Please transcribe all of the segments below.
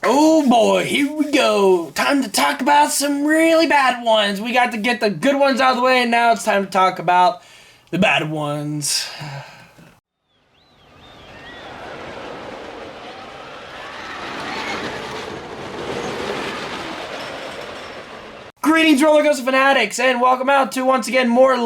Oh boy, here we go. Time to talk about some really bad ones. We got to get the good ones out of the way, and now it's time to talk about the bad ones. Greetings, roller coaster fanatics, and welcome out to once again more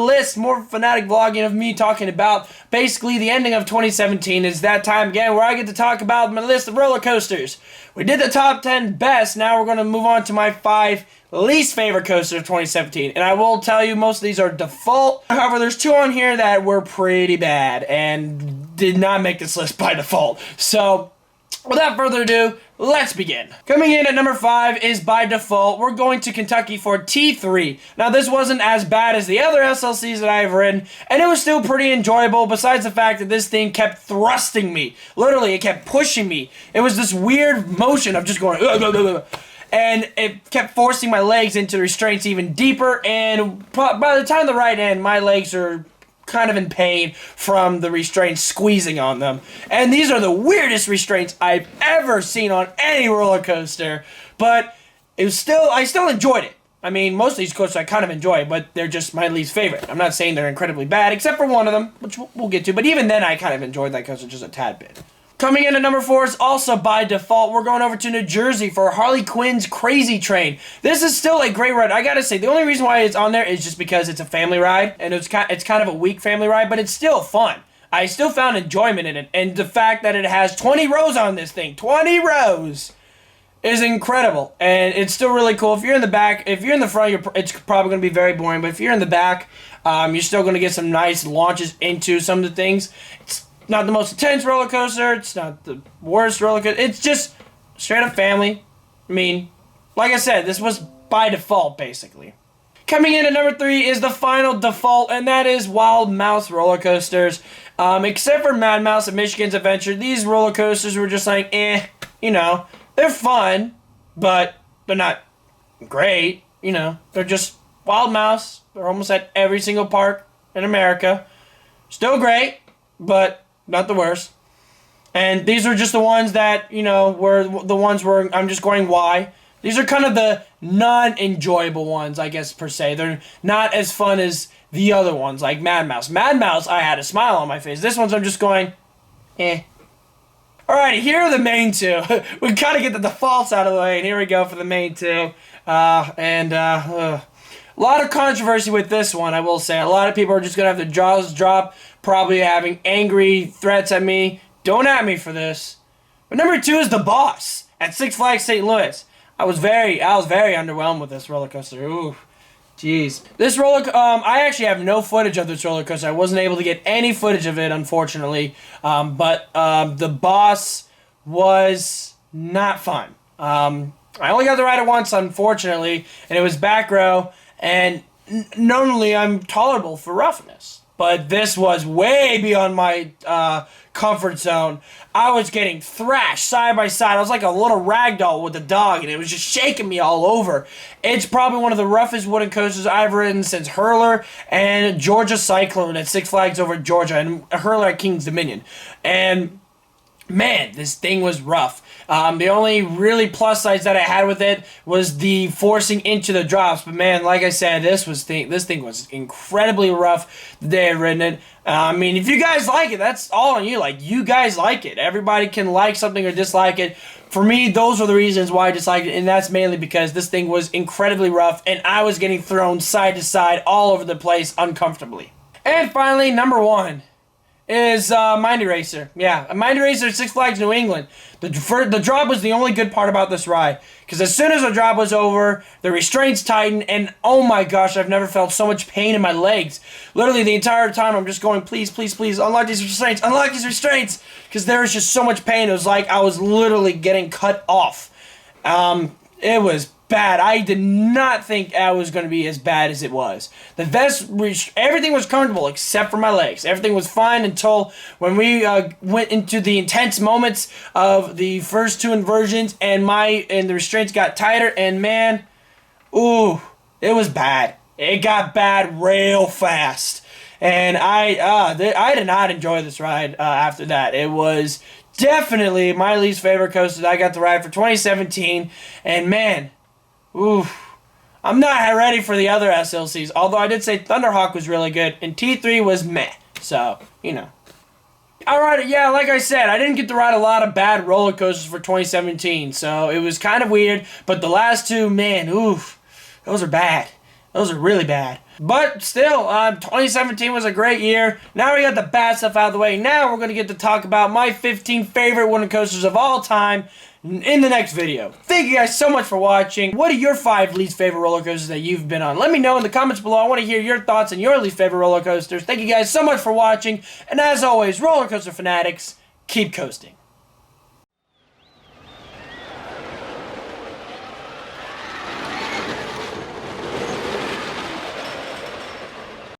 fanatic vlogging of me talking about basically the ending of 2017. It's that time again where I get to talk about my list of roller coasters. We did the top 10 best. Now we're going to move on to my 5 least favorite coasters of 2017. And I will tell you, most of these are default. However, there's 2 on here that were pretty bad and did not make this list by default. So, without further ado, let's begin. Coming in at number 5 is by default, we're going to Kentucky for T3. Now, this wasn't as bad as the other SLCs that I've ridden, and it was still pretty enjoyable, besides the fact that this thing kept thrusting me. Literally, it kept pushing me. It was this weird motion of just going, and it kept forcing my legs into the restraints even deeper, and by the time the right end, my legs are kind of in pain from the restraints squeezing on them. And these are the weirdest restraints I've ever seen on any roller coaster, but I still enjoyed it. I mean, most of these coasters I kind of enjoy, but they're just my least favorite. I'm not saying they're incredibly bad, except for one of them, which we'll get to, but even then I kind of enjoyed that coaster just a tad bit. Coming in at number 4 is also by default. We're going over to New Jersey for Harley Quinn's Crazy Train. This is still a great ride. I gotta say, the only reason why it's on there is just because it's a family ride, and it's kind of a weak family ride, but it's still fun. I still found enjoyment in it, and the fact that it has 20 rows on this thing, 20 rows, is incredible, and it's still really cool. If you're in the back, if you're in the front, it's probably going to be very boring, but if you're in the back, you're still going to get some nice launches into some of the things. It's not the most intense roller coaster. It's not the worst roller coaster. It's just straight up family. I mean, like I said, this was by default, basically. Coming in at number 3 is the final default, and that is Wild Mouse roller coasters. Except for Mad Mouse at Michigan's Adventure, these roller coasters were just like, you know, they're fun, but they're not great, you know. They're just Wild Mouse. They're almost at every single park in America. Still great, but not the worst. And these are just the ones that, you know, were the ones where I'm just going, why? These are kind of the non-enjoyable ones, I guess, per se. They're not as fun as the other ones, like Mad Mouse. Mad Mouse, I had a smile on my face. This one's I'm just going, Alright, here are the main 2. We gotta get the defaults out of the way, and here we go for the main 2. A lot of controversy with this one, I will say. A lot of people are just going to have their jaws drop, probably having angry threats at me. Don't at me for this. But number 2 is The Boss at Six Flags St. Louis. I was very underwhelmed with this roller coaster. Ooh, jeez. This I actually have no footage of this roller coaster. I wasn't able to get any footage of it, unfortunately. But The Boss was not fun. I only got to ride it once, unfortunately, and it was back row. And normally I'm tolerable for roughness, but this was way beyond my comfort zone. I was getting thrashed side by side. I was like a little rag doll with a dog, and it was just shaking me all over. It's probably one of the roughest wooden coasters I've ridden since Hurler and Georgia Cyclone at Six Flags over Georgia, and Hurler at King's Dominion. And man, this thing was rough. The only really plus sides that I had with it was the forcing into the drops. But man, like I said, this thing was incredibly rough the day I ridden it. I mean, if you guys like it, that's all on you. Like, you guys like it. Everybody can like something or dislike it. For me, those are the reasons why I disliked it, and that's mainly because this thing was incredibly rough, and I was getting thrown side to side all over the place uncomfortably. And finally, number 1 is Mind Eraser. Yeah, a Mind Eraser at Six Flags New England. The drop was the only good part about this ride, because as soon as the drop was over, the restraints tightened, and oh my gosh, I've never felt so much pain in my legs. Literally the entire time I'm just going, please, please, please, unlock these restraints, because there was just so much pain. It was like I was literally getting cut off. It was bad. I did not think I was going to be as bad as it was. The vest, everything was comfortable except for my legs. Everything was fine until when we went into the intense moments of the first 2 inversions, and the restraints got tighter, and man, ooh, it was bad. It got bad real fast. And I did not enjoy this ride after that. It was definitely my least favorite coaster that I got to ride for 2017. And man, oof. I'm not ready for the other SLCs, although I did say Thunderhawk was really good, and T3 was meh, so, you know. Alright, yeah, like I said, I didn't get to ride a lot of bad roller coasters for 2017, so it was kind of weird, but the last two, man, oof, those are bad. Those are really bad. But still, 2017 was a great year. Now we got the bad stuff out of the way. Now we're going to get to talk about my 15 favorite wooden coasters of all time in the next video. Thank you guys so much for watching. What are your 5 least favorite roller coasters that you've been on? Let me know in the comments below. I want to hear your thoughts on your least favorite roller coasters. Thank you guys so much for watching. And as always, roller coaster fanatics, keep coasting.